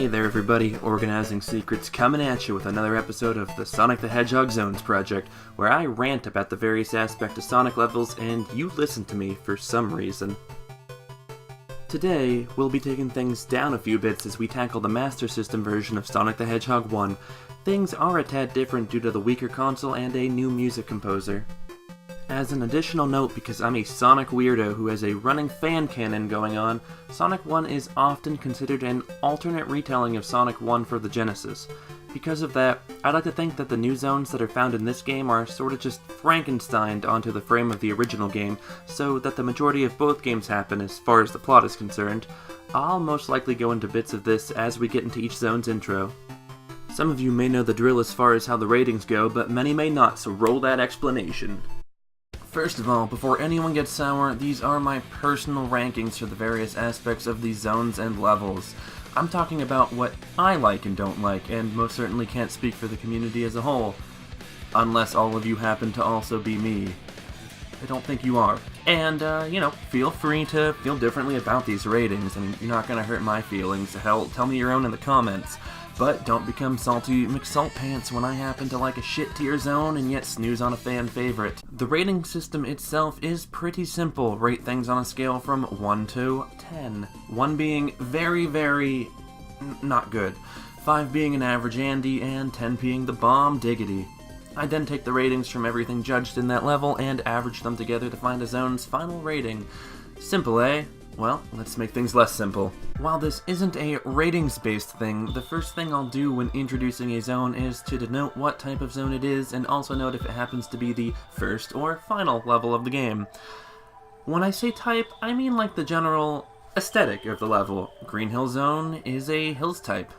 Hey there everybody, Organizing Secrets coming at you with another episode of the Sonic the Hedgehog Zones project, where I rant about the various aspects of Sonic levels and you listen to me for some reason. Today, we'll be taking things down a few bits as we tackle the Master System version of Sonic the Hedgehog 1. Things are a tad different due to the weaker console and a new music composer. As an additional note, because I'm a Sonic weirdo who has a running fan canon going on, Sonic 1 is often considered an alternate retelling of Sonic 1 for the Genesis. Because of that, I like to think that the new zones that are found in this game are sort of just Frankensteined onto the frame of the original game, so that the majority of both games happen as far as the plot is concerned. I'll most likely go into bits of this as we get into each zone's intro. Some of you may know the drill as far as how the ratings go, but many may not, so roll that explanation. First of all, before anyone gets sour, these are my personal rankings for the various aspects of these zones and levels. I'm talking about what I like and don't like, and most certainly can't speak for the community as a whole. Unless all of you happen to also be me. I don't think you are. And, feel free to feel differently about these ratings. I mean, you're not gonna hurt my feelings. Hell, tell me your own in the comments. But don't become salty McSaltpants when I happen to like a shit tier zone and yet snooze on a fan favorite. The rating system itself is pretty simple. Rate things on a scale from 1 to 10. 1 being very, very not good. 5 being an average Andy, and 10 being the bomb diggity. I then take the ratings from everything judged in that level and average them together to find a zone's final rating. Simple, eh? Well, let's make things less simple. While this isn't a ratings-based thing, the first thing I'll do when introducing a zone is to denote what type of zone it is, and also note if it happens to be the first or final level of the game. When I say type, I mean like the general aesthetic of the level. Green Hill Zone is a hills type.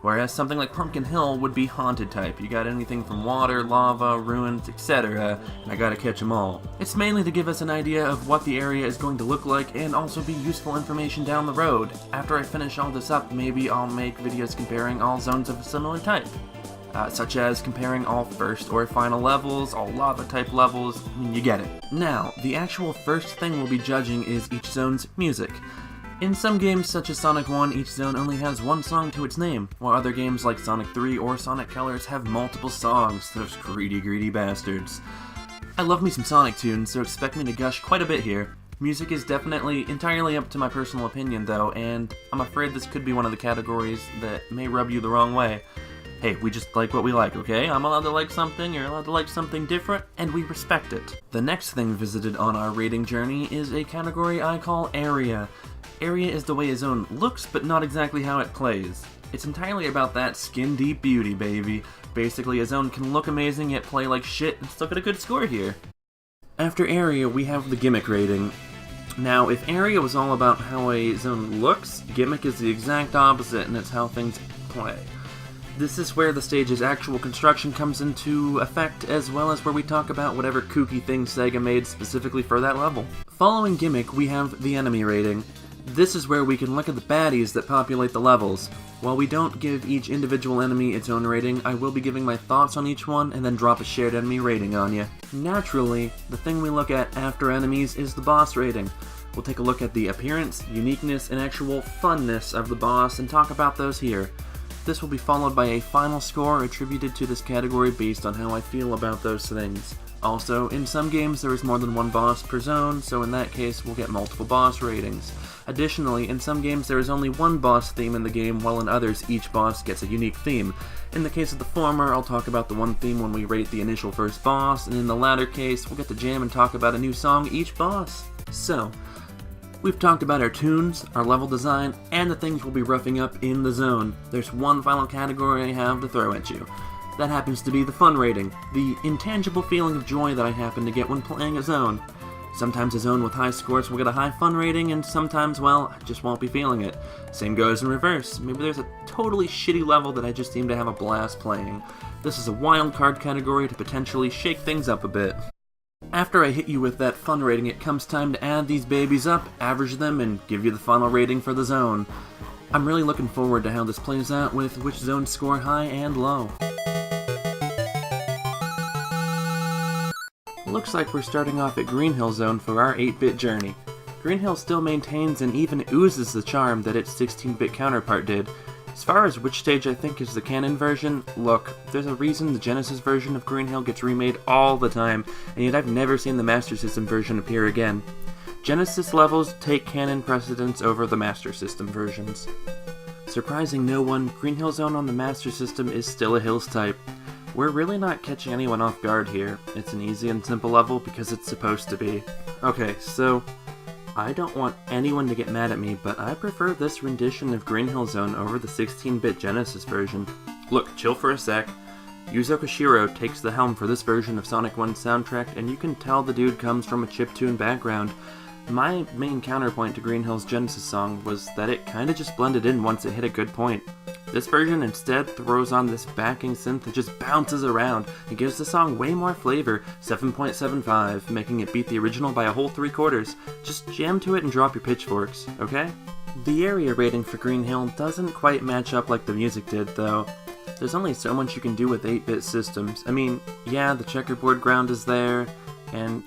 Whereas something like Pumpkin Hill would be haunted type. You got anything from water, lava, ruins, etc. I gotta catch them all. It's mainly to give us an idea of what the area is going to look like and also be useful information down the road. After I finish all this up, maybe I'll make videos comparing all zones of a similar type. Such as comparing all first or final levels, all lava type levels, I mean, you get it. Now, the actual first thing we'll be judging is each zone's music. In some games such as Sonic 1, each zone only has one song to its name, while other games like Sonic 3 or Sonic Colors have multiple songs, those greedy bastards. I love me some Sonic tunes, so expect me to gush quite a bit here. Music is definitely entirely up to my personal opinion though, and I'm afraid this could be one of the categories that may rub you the wrong way. Hey, we just like what we like, okay? I'm allowed to like something, you're allowed to like something different, and we respect it. The next thing visited on our rating journey is a category I call Area. Area is the way a zone looks, but not exactly how it plays. It's entirely about that skin-deep beauty, baby. Basically, a zone can look amazing yet play like shit and still get a good score here. After Area, we have the Gimmick rating. Now, if Area was all about how a zone looks, Gimmick is the exact opposite, and it's how things play. This is where the stage's actual construction comes into effect, as well as where we talk about whatever kooky thing Sega made specifically for that level. Following Gimmick, we have the Enemy rating. This is where we can look at the baddies that populate the levels. While we don't give each individual enemy its own rating, I will be giving my thoughts on each one and then drop a shared enemy rating on you. Naturally, the thing we look at after enemies is the boss rating. We'll take a look at the appearance, uniqueness, and actual funness of the boss and talk about those here. This will be followed by a final score attributed to this category based on how I feel about those things. Also, in some games there is more than one boss per zone, so in that case we'll get multiple boss ratings. Additionally, in some games there is only one boss theme in the game, while in others each boss gets a unique theme. In the case of the former, I'll talk about the one theme when we rate the initial first boss, and in the latter case, we'll get to jam and talk about a new song each boss. So, we've talked about our tunes, our level design, and the things we'll be roughing up in the zone. There's one final category I have to throw at you. That happens to be the fun rating, the intangible feeling of joy that I happen to get when playing a zone. Sometimes a zone with high scores will get a high fun rating, and sometimes, well, I just won't be feeling it. Same goes in reverse. Maybe there's a totally shitty level that I just seem to have a blast playing. This is a wild card category to potentially shake things up a bit. After I hit you with that fun rating, it comes time to add these babies up, average them, and give you the final rating for the zone. I'm really looking forward to how this plays out with which zones score high and low. Looks like we're starting off at Green Hill Zone for our 8-bit journey. Green Hill still maintains and even oozes the charm that its 16-bit counterpart did. As far as which stage I think is the canon version, look, there's a reason the Genesis version of Green Hill gets remade all the time, and yet I've never seen the Master System version appear again. Genesis levels take canon precedence over the Master System versions. Surprising no one, Green Hill Zone on the Master System is still a Hills type. We're really not catching anyone off guard here. It's an easy and simple level because it's supposed to be. Okay, so I don't want anyone to get mad at me, but I prefer this rendition of Green Hill Zone over the 16-bit Genesis version. Look, chill for a sec. Yuzo Koshiro takes the helm for this version of Sonic 1's soundtrack, and you can tell the dude comes from a chiptune background. My main counterpoint to Green Hill's Genesis song was that it kinda just blended in once it hit a good point. This version instead throws on this backing synth that just bounces around and gives the song way more flavor, 7.75, making it beat the original by a whole 3/4. Just jam to it and drop your pitchforks, okay? The area rating for Green Hill doesn't quite match up like the music did, though. There's only so much you can do with 8-bit systems. I mean, yeah, the checkerboard ground is there, and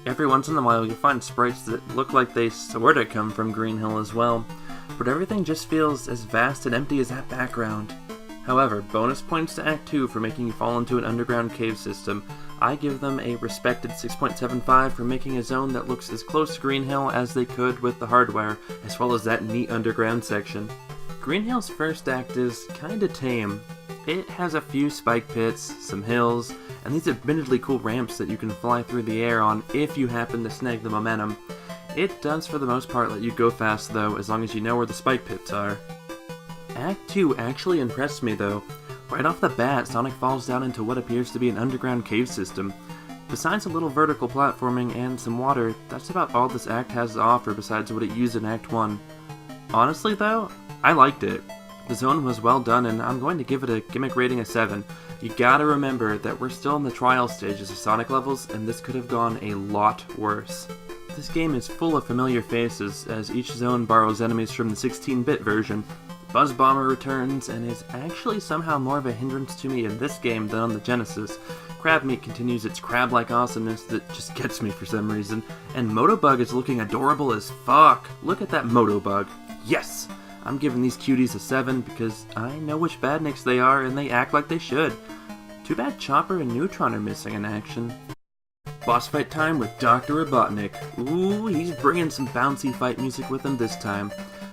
every once in a while you'll find sprites that look like they sorta come from Green Hill as well, but everything just feels as vast and empty as that background. However, bonus points to Act 2 for making you fall into an underground cave system. I give them a respected 6.75 for making a zone that looks as close to Green Hill as they could with the hardware, as well as that neat underground section. Green Hill's first act is kinda tame. It has a few spike pits, some hills, and these admittedly cool ramps that you can fly through the air on if you happen to snag the momentum. It does for the most part let you go fast though, as long as you know where the spike pits are. Act 2 actually impressed me though. Right off the bat, Sonic falls down into what appears to be an underground cave system. Besides a little vertical platforming and some water, that's about all this act has to offer besides what it used in Act 1. Honestly though, I liked it. The zone was well done and I'm going to give it a gimmick rating of 7. You gotta remember that we're still in the trial stages of Sonic levels and this could have gone a lot worse. This game is full of familiar faces, as each zone borrows enemies from the 16-bit version. Buzz Bomber returns and is actually somehow more of a hindrance to me in this game than on the Genesis. Crab Meat continues its crab-like awesomeness that just gets me for some reason, and Motobug is looking adorable as fuck. Look at that Motobug. Yes! I'm giving these cuties a 7 because I know which badniks they are and they act like they should. Too bad Chopper and Neutron are missing in action. Boss fight time with Dr. Robotnik. Ooh, he's bringing some bouncy fight music with him this time.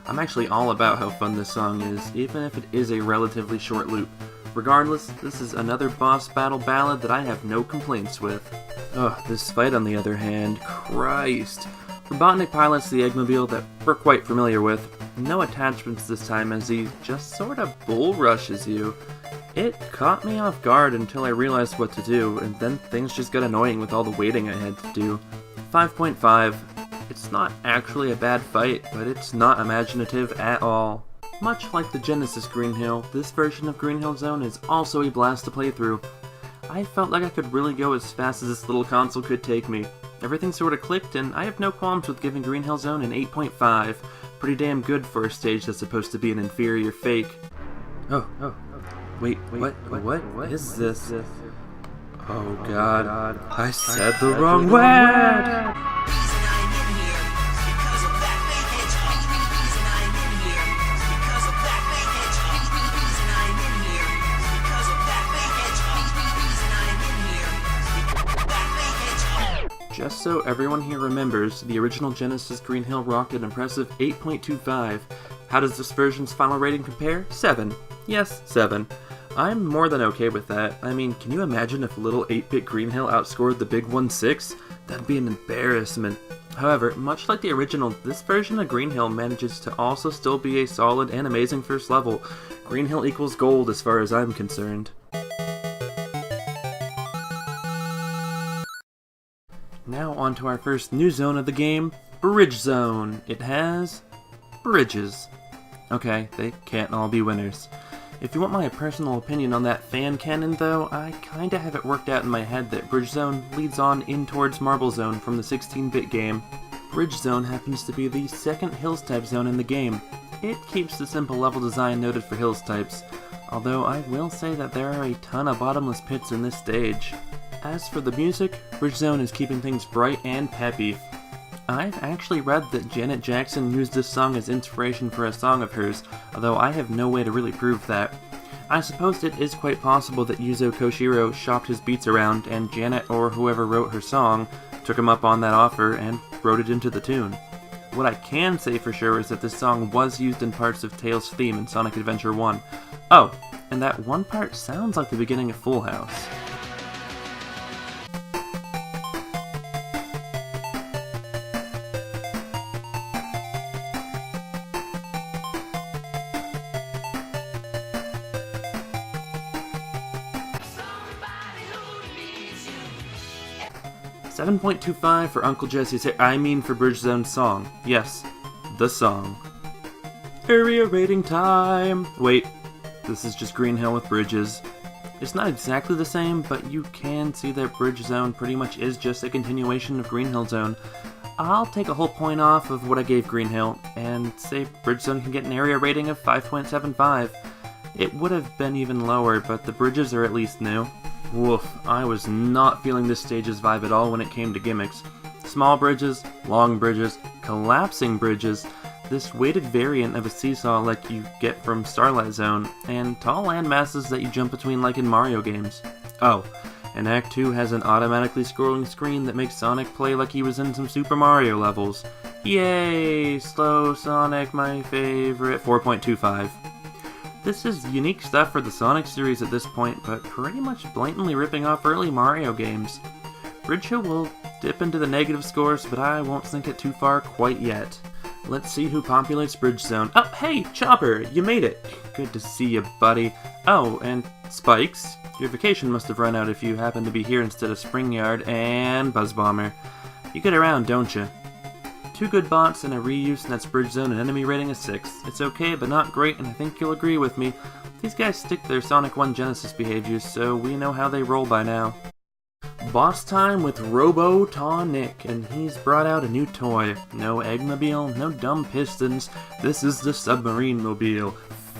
I'm actually all about how fun this song is, even if it is a relatively short loop. Regardless, this is another boss battle ballad that I have no complaints with. Ugh, this fight on the other hand, Christ. Robotnik pilots the Eggmobile that we're quite familiar with. No attachments this time as he just sorta bull rushes you. It caught me off guard until I realized what to do, and then things just got annoying with all the waiting I had to do. 5.5. It's not actually a bad fight, but it's not imaginative at all. Much like the Genesis Green Hill, this version of Green Hill Zone is also a blast to play through. I felt like I could really go as fast as this little console could take me. Everything sorta clicked, and I have no qualms with giving Green Hill Zone an 8.5. Pretty damn good for a stage that's supposed to be an inferior fake. Wait, what is this? Oh god, I said the wrong word! Just so everyone here remembers, the original Genesis Green Hill rocked an impressive 8.25. How does this version's final rating compare? 7. Yes, 7. I'm more than okay with that. I mean, can you imagine if little 8-bit Green Hill outscored the big 1/6? That'd be an embarrassment. However, much like the original, this version of Green Hill manages to also still be a solid and amazing first level. Green Hill equals gold as far as I'm concerned. Now on to our first new zone of the game, Bridge Zone. It has bridges. Okay, they can't all be winners. If you want my personal opinion on that fan canon though, I kinda have it worked out in my head that Bridge Zone leads on in towards Marble Zone from the 16-bit game. Bridge Zone happens to be the second Hills type zone in the game. It keeps the simple level design noted for Hills types, although I will say that there are a ton of bottomless pits in this stage. As for the music, Bridge Zone is keeping things bright and peppy. I've actually read that Janet Jackson used this song as inspiration for a song of hers, although I have no way to really prove that. I suppose it is quite possible that Yuzo Koshiro shopped his beats around, and Janet or whoever wrote her song took him up on that offer and wrote it into the tune. What I can say for sure is that this song was used in parts of Tails' theme in Sonic Adventure 1. Oh, and that one part sounds like the beginning of Full House. $7.25 for Uncle Jesse's for Bridge Zone's song. Yes, the song. Area rating time! Wait, this is just Green Hill with bridges. It's not exactly the same, but you can see that Bridge Zone pretty much is just a continuation of Green Hill Zone. I'll take a whole point off of what I gave Green Hill, and say Bridge Zone can get an area rating of 5.75. It would have been even lower, but the bridges are at least new. Woof, I was not feeling this stage's vibe at all when it came to gimmicks. Small bridges, long bridges, collapsing bridges, this weighted variant of a seesaw like you get from Starlight Zone, and tall landmasses that you jump between like in Mario games. Oh, and Act 2 has an automatically scrolling screen that makes Sonic play like he was in some Super Mario levels. Yay! Slow Sonic, my favorite. 4.25. This is unique stuff for the Sonic series at this point, but pretty much blatantly ripping off early Mario games. Bridge Hill will dip into the negative scores, but I won't sink it too far quite yet. Let's see who populates Bridge Zone. Oh, hey, Chopper, you made it! Good to see you, buddy. Oh, and Spikes, your vacation must have run out if you happen to be here instead of Spring Yard, and Buzz Bomber. You get around, don't you? 2 good bots and a reuse, and that's Bridge Zone, an enemy rating of 6. It's okay, but not great, and I think you'll agree with me. These guys stick to their Sonic 1 Genesis behaviors, so we know how they roll by now. Boss time with Robotonic, and he's brought out a new toy. No Eggmobile, no dumb pistons. This is the Submarine Mobile.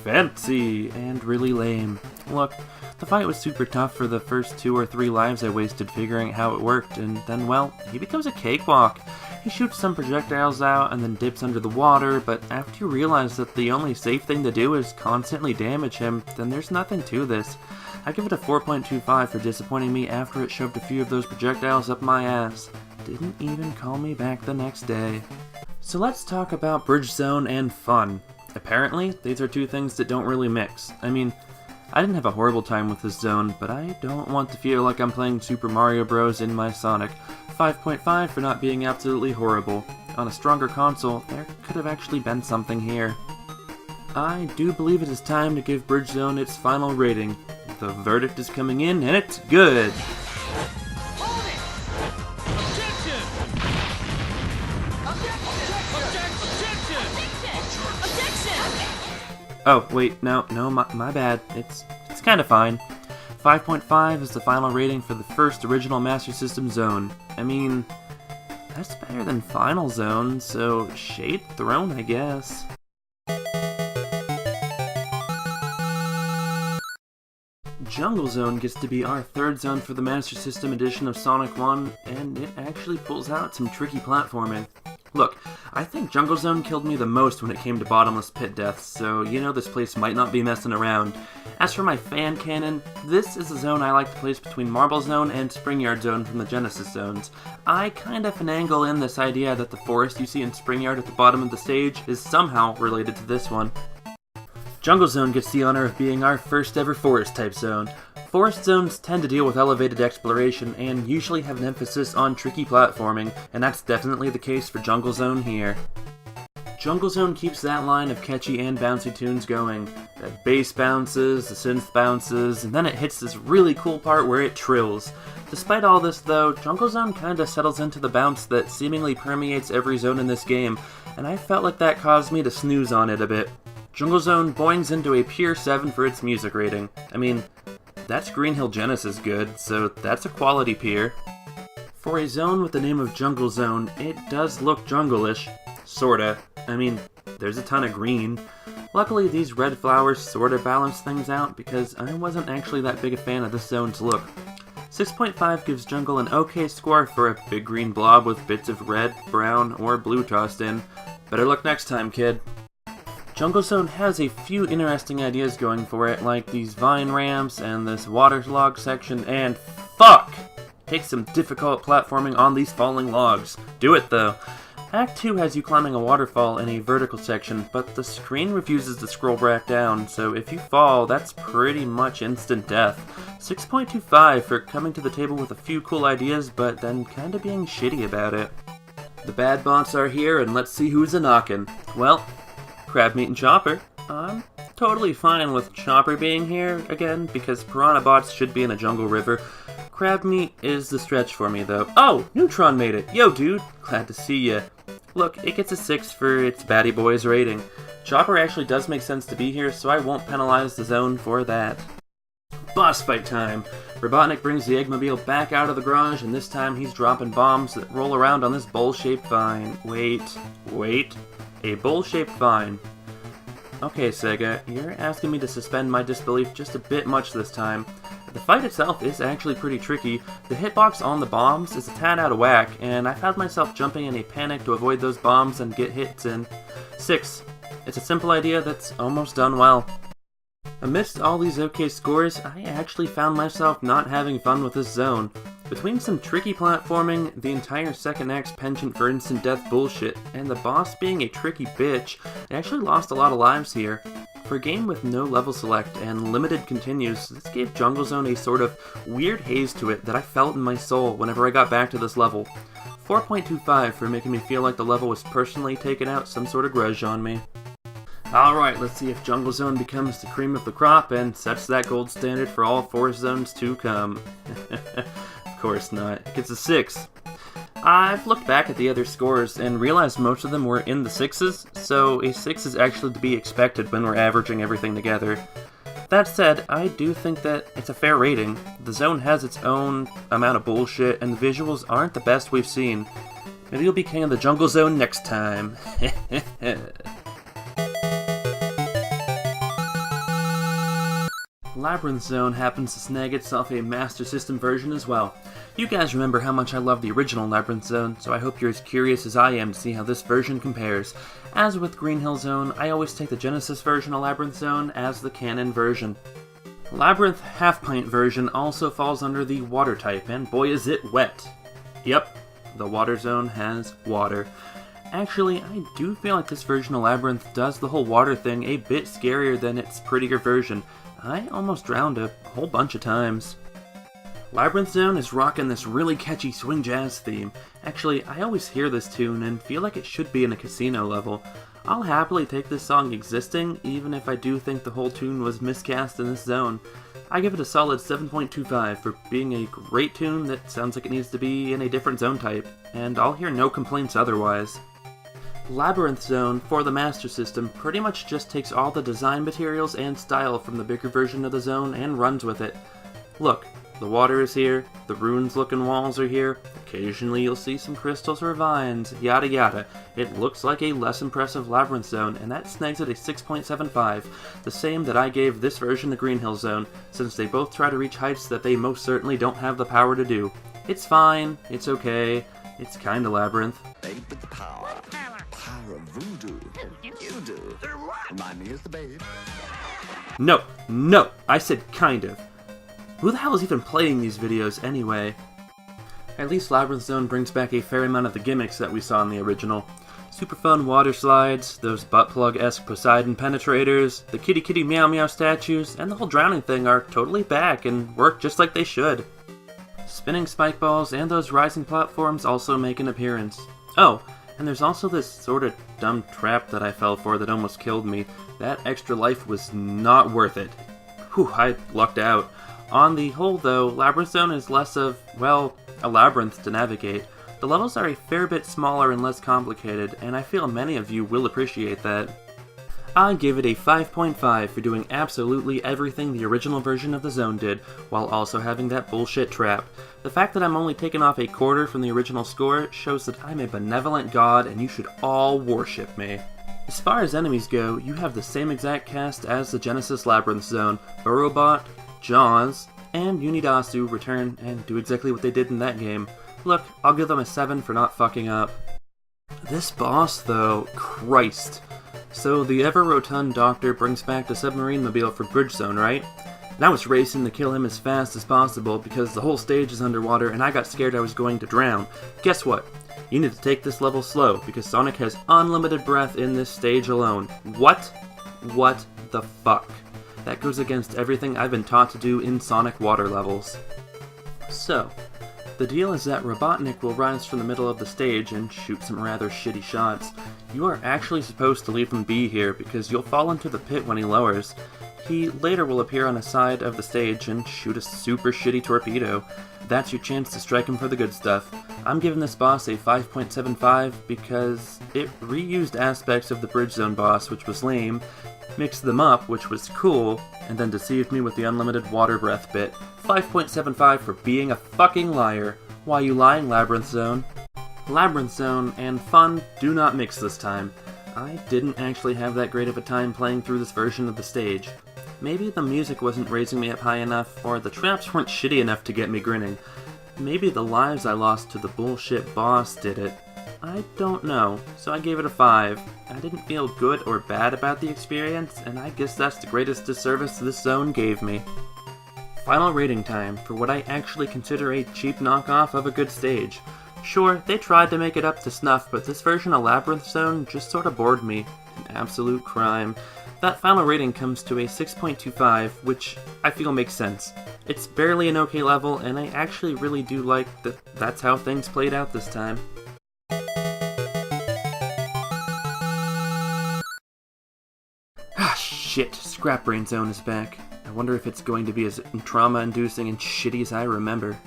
Fancy and really lame. Look, the fight was super tough for the first 2 or 3 lives I wasted figuring out how it worked, and then, well, he becomes a cakewalk. He shoots some projectiles out and then dips under the water, but after you realize that the only safe thing to do is constantly damage him, then there's nothing to this. I give it a 4.25 for disappointing me after it shoved a few of those projectiles up my ass. Didn't even call me back the next day. So let's talk about Bridge Zone and fun. Apparently, these are 2 things that don't really mix. I mean, I didn't have a horrible time with this zone, but I don't want to feel like I'm playing Super Mario Bros. In my Sonic. 5.5 for not being absolutely horrible. On a stronger console, there could have actually been something here. I do believe it is time to give Bridge Zone its final rating. The verdict is coming in, and it's good! Hold it! Objection! Objection! Oh, wait, no, my bad. It's kinda fine. 5.5 is the final rating for the first original Master System zone. I mean, that's better than Final Zone, so shade thrown, I guess. Jungle Zone gets to be our 3rd zone for the Master System edition of Sonic 1, and it actually pulls out some tricky platforming. Look, I think Jungle Zone killed me the most when it came to bottomless pit deaths, so you know this place might not be messing around. As for my fan canon, this is a zone I like to place between Marble Zone and Spring Yard Zone from the Genesis zones. I kind of finagle in this idea that the forest you see in Spring Yard at the bottom of the stage is somehow related to this one. Jungle Zone gets the honor of being our first ever forest type zone. Forest zones tend to deal with elevated exploration and usually have an emphasis on tricky platforming, and that's definitely the case for Jungle Zone here. Jungle Zone keeps that line of catchy and bouncy tunes going. The bass bounces, the synth bounces, and then it hits this really cool part where it trills. Despite all this though, Jungle Zone kinda settles into the bounce that seemingly permeates every zone in this game, and I felt like that caused me to snooze on it a bit. Jungle Zone boings into a pure 7 for its music rating. I mean, that's Green Hill Genesis good, so that's a quality peer. For a zone with the name of Jungle Zone, it does look jungle-ish. Sorta. I mean, there's a ton of green. Luckily, these red flowers sorta balance things out because I wasn't actually that big a fan of this zone's look. 6.5 gives Jungle an okay score for a big green blob with bits of red, brown, or blue tossed in. Better luck next time, kid. Jungle Zone has a few interesting ideas going for it, like these vine ramps and this waterlog section, and fuck! Take some difficult platforming on these falling logs. Do it though. Act 2 has you climbing a waterfall in a vertical section, but the screen refuses to scroll back down, so if you fall, that's pretty much instant death. 6.25 for coming to the table with a few cool ideas, but then kinda being shitty about it. The bad bots are here, and let's see who's a-knockin'. Well, Crab Meat and Chopper. I'm totally fine with Chopper being here again, because Piranha bots should be in a jungle river. Crab Meat is the stretch for me, though. Oh, Neutron made it! Yo, dude! Glad to see ya. Look, it gets a 6 for its Batty Boys rating. Chopper actually does make sense to be here, so I won't penalize the zone for that. Boss fight time! Robotnik brings the Eggmobile back out of the garage, and this time he's dropping bombs that roll around on this bowl-shaped vine. Wait. A bowl-shaped vine. Okay, Sega, you're asking me to suspend my disbelief just a bit much this time. The fight itself is actually pretty tricky. The hitbox on the bombs is a tad out of whack, and I found myself jumping in a panic to avoid those bombs and get hits in. 6. It's a simple idea that's almost done well. Amidst all these okay scores, I actually found myself not having fun with this zone. Between some tricky platforming, the entire second act's penchant for instant death bullshit, and the boss being a tricky bitch, I actually lost a lot of lives here. For a game with no level select and limited continues, this gave Jungle Zone a sort of weird haze to it that I felt in my soul whenever I got back to this level. 4.25 for making me feel like the level was personally taking out some sort of grudge on me. Alright, let's see if Jungle Zone becomes the cream of the crop and sets that gold standard for all 4 zones to come. Of course not. It gets a 6. I've looked back at the other scores and realized most of them were in the 6s, so a 6 is actually to be expected when we're averaging everything together. That said, I do think that it's a fair rating. The zone has its own amount of bullshit, and the visuals aren't the best we've seen. Maybe you'll be king of the Jungle Zone next time. Labyrinth Zone happens to snag itself a Master System version as well. You guys remember how much I love the original Labyrinth Zone, so I hope you're as curious as I am to see how this version compares. As with Green Hill Zone, I always take the Genesis version of Labyrinth Zone as the canon version. Labyrinth Half-Pint version also falls under the water type, and boy is it wet. Yep, the water zone has water. Actually, I do feel like this version of Labyrinth does the whole water thing a bit scarier than its prettier version. I almost drowned a whole bunch of times. Labyrinth Zone is rocking this really catchy swing jazz theme. Actually, I always hear this tune and feel like it should be in a casino level. I'll happily take this song existing, even if I do think the whole tune was miscast in this zone. I give it a solid 7.25 for being a great tune that sounds like it needs to be in a different zone type, and I'll hear no complaints otherwise. Labyrinth Zone, for the Master System, pretty much just takes all the design materials and style from the bigger version of the zone and runs with it. Look, the water is here, the runes-looking walls are here, occasionally you'll see some crystals or vines, yada yada. It looks like a less impressive Labyrinth Zone, and that snags at a 6.75, the same that I gave this version of Green Hill Zone, since they both try to reach heights that they most certainly don't have the power to do. It's fine, it's okay, it's kinda Labyrinth. Babe with the power. Power of voodoo. You do. My me is the babe. No, I said kind of. Who the hell is even playing these videos anyway? At least Labyrinth Zone brings back a fair amount of the gimmicks that we saw in the original. Super fun water slides, those butt plug-esque Poseidon penetrators, the kitty kitty meow meow statues, and the whole drowning thing are totally back and work just like they should. Spinning spike balls and those rising platforms also make an appearance. Oh, and there's also this sort of dumb trap that I fell for that almost killed me. That extra life was not worth it. Whew, I lucked out. On the whole though, Labyrinth Zone is less of, well, a labyrinth to navigate. The levels are a fair bit smaller and less complicated, and I feel many of you will appreciate that. I give it a 5.5 for doing absolutely everything the original version of the zone did, while also having that bullshit trap. The fact that I'm only taking off a quarter from the original score shows that I'm a benevolent god and you should all worship me. As far as enemies go, you have the same exact cast as the Genesis Labyrinth Zone: Burrowbot, Jaws, and Unidasu return and do exactly what they did in that game. Look, I'll give them a 7 for not fucking up. This boss, though, Christ. So the ever-rotund doctor brings back the submarine mobile for Bridge Zone, right? And I was racing to kill him as fast as possible because the whole stage is underwater and I got scared I was going to drown. Guess what? You need to take this level slow because Sonic has unlimited breath in this stage alone. What? What the fuck? That goes against everything I've been taught to do in Sonic water levels. So, the deal is that Robotnik will rise from the middle of the stage and shoot some rather shitty shots. You are actually supposed to leave him be here because you'll fall into the pit when he lowers. He later will appear on the side of the stage and shoot a super shitty torpedo. That's your chance to strike him for the good stuff. I'm giving this boss a 5.75 because it reused aspects of the Bridge Zone boss, which was lame, mixed them up, which was cool, and then deceived me with the unlimited water breath bit. 5.75 for being a fucking liar. Why you lying, Labyrinth Zone? Labyrinth Zone and fun do not mix this time. I didn't actually have that great of a time playing through this version of the stage. Maybe the music wasn't raising me up high enough, or the traps weren't shitty enough to get me grinning. Maybe the lives I lost to the bullshit boss did it. I don't know, so I gave it a 5. I didn't feel good or bad about the experience, and I guess that's the greatest disservice this zone gave me. Final rating time for what I actually consider a cheap knockoff of a good stage. Sure, they tried to make it up to snuff, but this version of Labyrinth Zone just sort of bored me. An absolute crime. That final rating comes to a 6.25, which I feel makes sense. It's barely an okay level, and I actually really do like that that's how things played out this time. Ah, shit, Scrap Brain Zone is back. I wonder if it's going to be as trauma-inducing and shitty as I remember.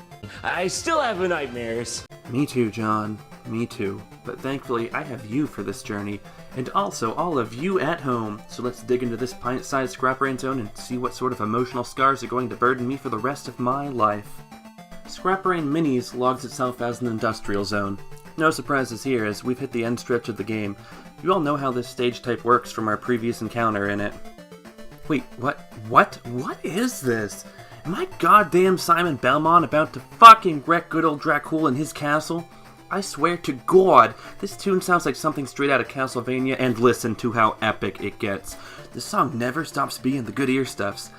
I still have nightmares. Me too, John. Me too. But thankfully, I have you for this journey, and also all of you at home. So let's dig into this pint-sized Scrap Brain Zone and see what sort of emotional scars are going to burden me for the rest of my life. Scrap Brain Minis logs itself as an industrial zone. No surprises here, as we've hit the end stretch of the game. You all know how this stage type works from our previous encounter in it. Wait, what is this? Am I goddamn Simon Belmont about to fucking wreck good old Dracul and his castle? I swear to God, this tune sounds like something straight out of Castlevania, and listen to how epic it gets. The song never stops being the good ear stuffs.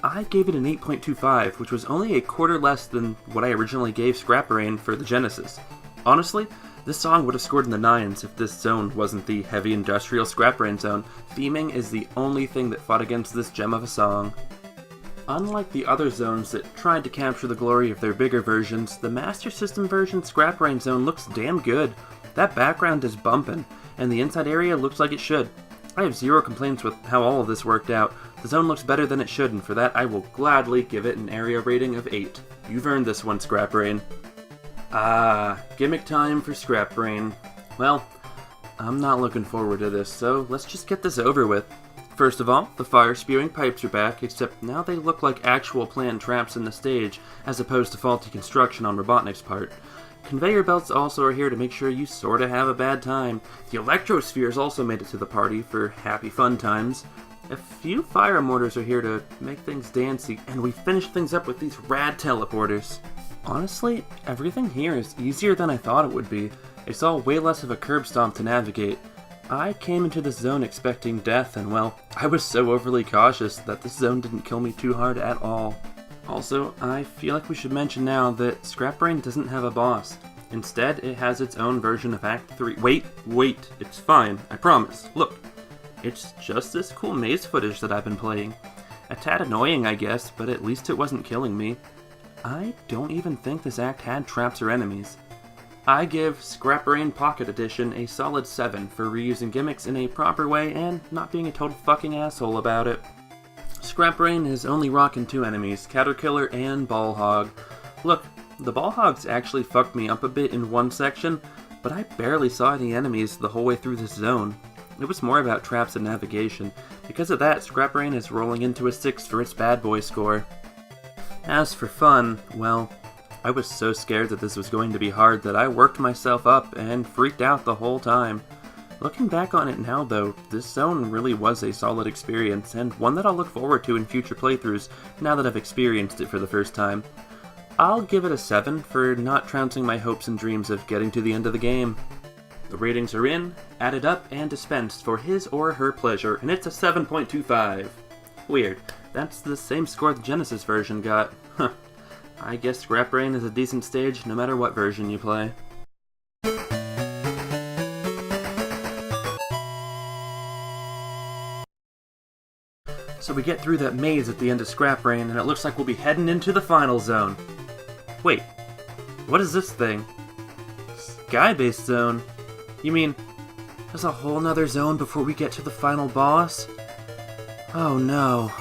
I gave it an 8.25, which was only a quarter less than what I originally gave Scrap Brain for the Genesis. Honestly, this song would have scored in the 9s if this zone wasn't the heavy industrial Scrap Brain zone. Theming is the only thing that fought against this gem of a song. Unlike the other zones that tried to capture the glory of their bigger versions, the Master System version Scrap Brain Zone looks damn good. That background is bumpin', and the inside area looks like it should. I have zero complaints with how all of this worked out. The zone looks better than it should, and for that I will gladly give it an area rating of 8. You've earned this one, Scrap Brain. Ah, gimmick time for Scrap Brain. Well, I'm not looking forward to this, so let's just get this over with. First of all, the fire-spewing pipes are back, except now they look like actual planned traps in the stage, as opposed to faulty construction on Robotnik's part. Conveyor belts also are here to make sure you sorta have a bad time. The electrospheres also made it to the party for happy fun times. A few fire mortars are here to make things dancy, and we finished things up with these rad teleporters. Honestly, everything here is easier than I thought it would be. It's all way less of a curb stomp to navigate. I came into this zone expecting death, and well, I was so overly cautious that this zone didn't kill me too hard at all. Also, I feel like we should mention now that Scrap Brain doesn't have a boss. Instead, it has its own version of Act 3. Wait, it's fine, I promise. Look, it's just this cool maze footage that I've been playing. A tad annoying, I guess, but at least it wasn't killing me. I don't even think this act had traps or enemies. I give Scrap Brain Pocket Edition a solid 7 for reusing gimmicks in a proper way and not being a total fucking asshole about it. Scrap Brain is only rocking 2 enemies, Caterkiller and Ball Hog. Look, the Ball Hogs actually fucked me up a bit in one section, but I barely saw any enemies the whole way through this zone. It was more about traps and navigation. Because of that, Scrap Brain is rolling into a 6 for its bad boy score. As for fun, well, I was so scared that this was going to be hard that I worked myself up and freaked out the whole time. Looking back on it now though, this zone really was a solid experience, and one that I'll look forward to in future playthroughs now that I've experienced it for the first time. I'll give it a 7 for not trouncing my hopes and dreams of getting to the end of the game. The ratings are in, added up, and dispensed for his or her pleasure, and it's a 7.25. Weird. That's the same score the Genesis version got. Huh. I guess Scrap Brain is a decent stage no matter what version you play. So we get through that maze at the end of Scrap Brain, and it looks like we'll be heading into the final zone. Wait, what is this thing? Sky-based zone? You mean, there's a whole nother zone before we get to the final boss? Oh no.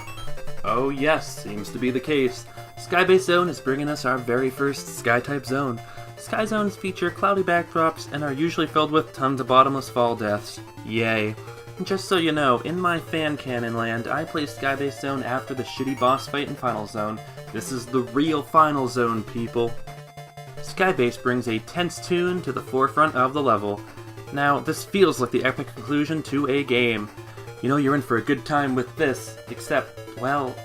Oh yes, seems to be the case. Sky-based zone is bringing us our very first Sky-type zone. Sky zones feature cloudy backdrops and are usually filled with tons of bottomless fall deaths. Yay. And just so you know, in my fan canon land, I play Sky-based zone after the shitty boss fight in Final Zone. This is the real Final Zone, people. Sky-based brings a tense tune to the forefront of the level. Now, this feels like the epic conclusion to a game. You know you're in for a good time with this, except, well,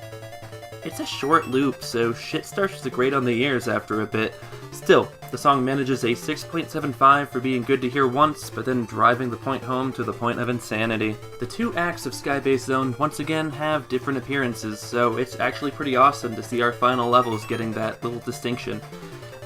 it's a short loop, so shit starts to grate on the ears after a bit. Still, the song manages a 6.75 for being good to hear once, but then driving the point home to the point of insanity. The two acts of Sky-based Zone once again have different appearances, so it's actually pretty awesome to see our final levels getting that little distinction.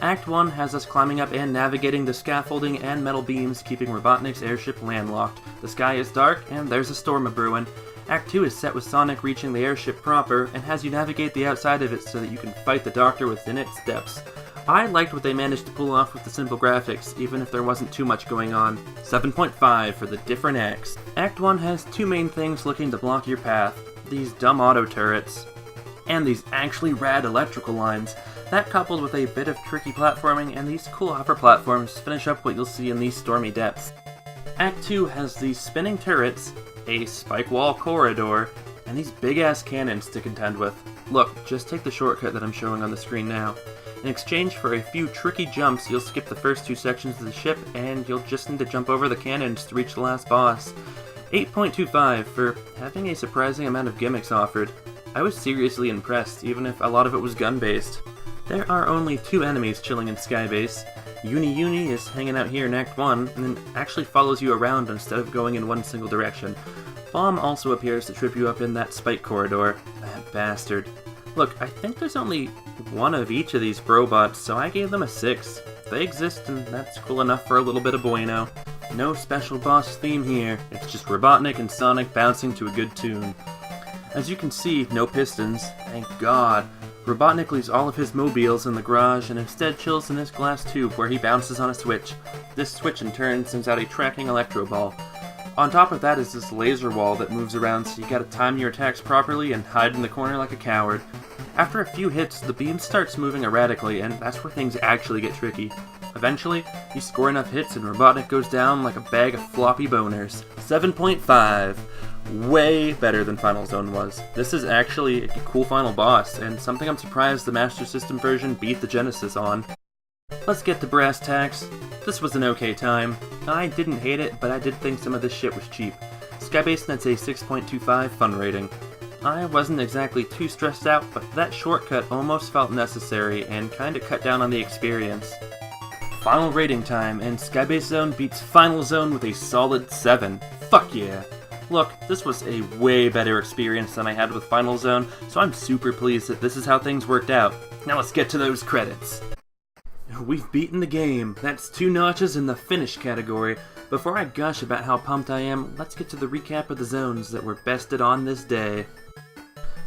Act 1 has us climbing up and navigating the scaffolding and metal beams, keeping Robotnik's airship landlocked. The sky is dark, and there's a storm a-brewing. Act 2 is set with Sonic reaching the airship proper, and has you navigate the outside of it so that you can fight the Doctor within its depths. I liked what they managed to pull off with the simple graphics, even if there wasn't too much going on. 7.5 for the different acts. Act 1 has two main things looking to block your path. These dumb auto turrets, and these actually rad electrical lines. That, coupled with a bit of tricky platforming and these cool upper platforms, finish up what you'll see in these stormy depths. Act 2 has these spinning turrets, a spike wall corridor, and these big-ass cannons to contend with. Look, just take the shortcut that I'm showing on the screen now. In exchange for a few tricky jumps, you'll skip the first two sections of the ship, and you'll just need to jump over the cannons to reach the last boss. 8.25 for having a surprising amount of gimmicks offered. I was seriously impressed, even if a lot of it was gun-based. There are only two enemies chilling in Skybase. Uni is hanging out here in Act 1, and then actually follows you around instead of going in one single direction. Bomb also appears to trip you up in that spike corridor. That bastard. Look, I think there's only one of each of these robots, so I gave them a 6. They exist, and that's cool enough for a little bit of bueno. No special boss theme here, it's just Robotnik and Sonic bouncing to a good tune. As you can see, no pistons, thank God. Robotnik leaves all of his mobiles in the garage and instead chills in this glass tube where he bounces on a switch. This switch in turn sends out a tracking electro ball. On top of that is this laser wall that moves around, so you gotta time your attacks properly and hide in the corner like a coward. After a few hits, the beam starts moving erratically, and that's where things actually get tricky. Eventually, you score enough hits and Robotnik goes down like a bag of floppy boners. 7.5. Way better than Final Zone was. This is actually a cool final boss, and something I'm surprised the Master System version beat the Genesis on. Let's get to brass tacks. This was an okay time. I didn't hate it, but I did think some of this shit was cheap. Skybase nets a 6.25 fun rating. I wasn't exactly too stressed out, but that shortcut almost felt necessary and kinda cut down on the experience. Final rating time, and Skybase Zone beats Final Zone with a solid 7. Fuck yeah! Look, this was a way better experience than I had with Final Zone, so I'm super pleased that this is how things worked out. Now let's get to those credits. We've beaten the game. That's 2 notches in the finish category. Before I gush about how pumped I am, let's get to the recap of the zones that were bested on this day.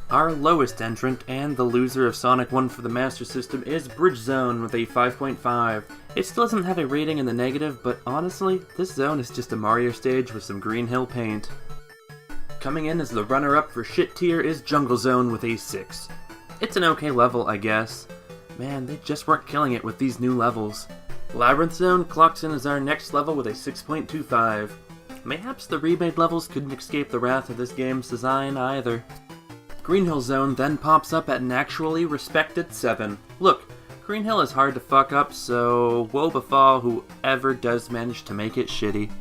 Our lowest entrant, and the loser of Sonic 1 for the Master System, is Bridge Zone with a 5.5. It still doesn't have a rating in the negative, but honestly, this zone is just a Mario stage with some Green Hill paint. Coming in as the runner-up for shit tier is Jungle Zone with a 6. It's an okay level, I guess. Man, they just weren't killing it with these new levels. Labyrinth Zone clocks in as our next level with a 6.25. Mayhaps the remade levels couldn't escape the wrath of this game's design either. Green Hill Zone then pops up at an actually respected 7. Look, Green Hill is hard to fuck up, so woe befall whoever does manage to make it shitty.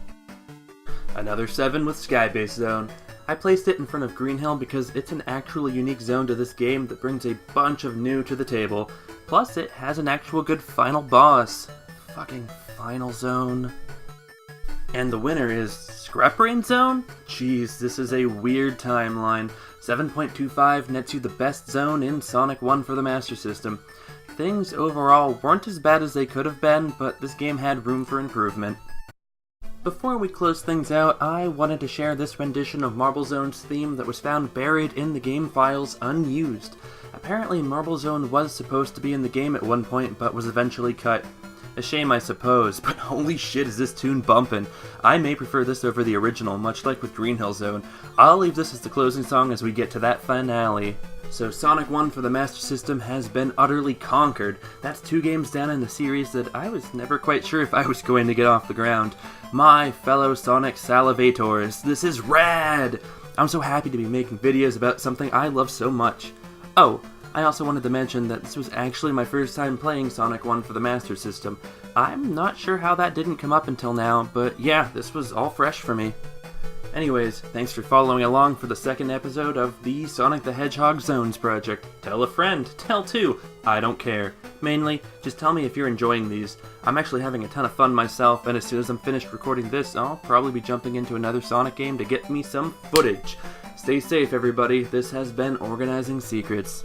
Another 7 with Skybase Zone. I placed it in front of Green Hill because it's an actually unique zone to this game that brings a bunch of new to the table. Plus, it has an actual good final boss. Fucking final zone. And the winner is Scrap Brain Zone? Jeez, this is a weird timeline. 7.25 nets you the best zone in Sonic 1 for the Master System. Things overall weren't as bad as they could have been, but this game had room for improvement. Before we close things out, I wanted to share this rendition of Marble Zone's theme that was found buried in the game files unused. Apparently Marble Zone was supposed to be in the game at one point, but was eventually cut. A shame, I suppose, but holy shit is this tune bumpin'. I may prefer this over the original, much like with Green Hill Zone. I'll leave this as the closing song as we get to that finale. So Sonic 1 for the Master System has been utterly conquered. That's 2 games down in the series that I was never quite sure if I was going to get off the ground. My fellow Sonic salivators, this is rad! I'm so happy to be making videos about something I love so much. Oh, I also wanted to mention that this was actually my first time playing Sonic 1 for the Master System. I'm not sure how that didn't come up until now, but yeah, this was all fresh for me. Anyways, thanks for following along for the second episode of the Sonic the Hedgehog Zones project. Tell a friend, tell two, I don't care. Mainly, just tell me if you're enjoying these. I'm actually having a ton of fun myself, and as soon as I'm finished recording this, I'll probably be jumping into another Sonic game to get me some footage. Stay safe, everybody. This has been Organizing Secrets.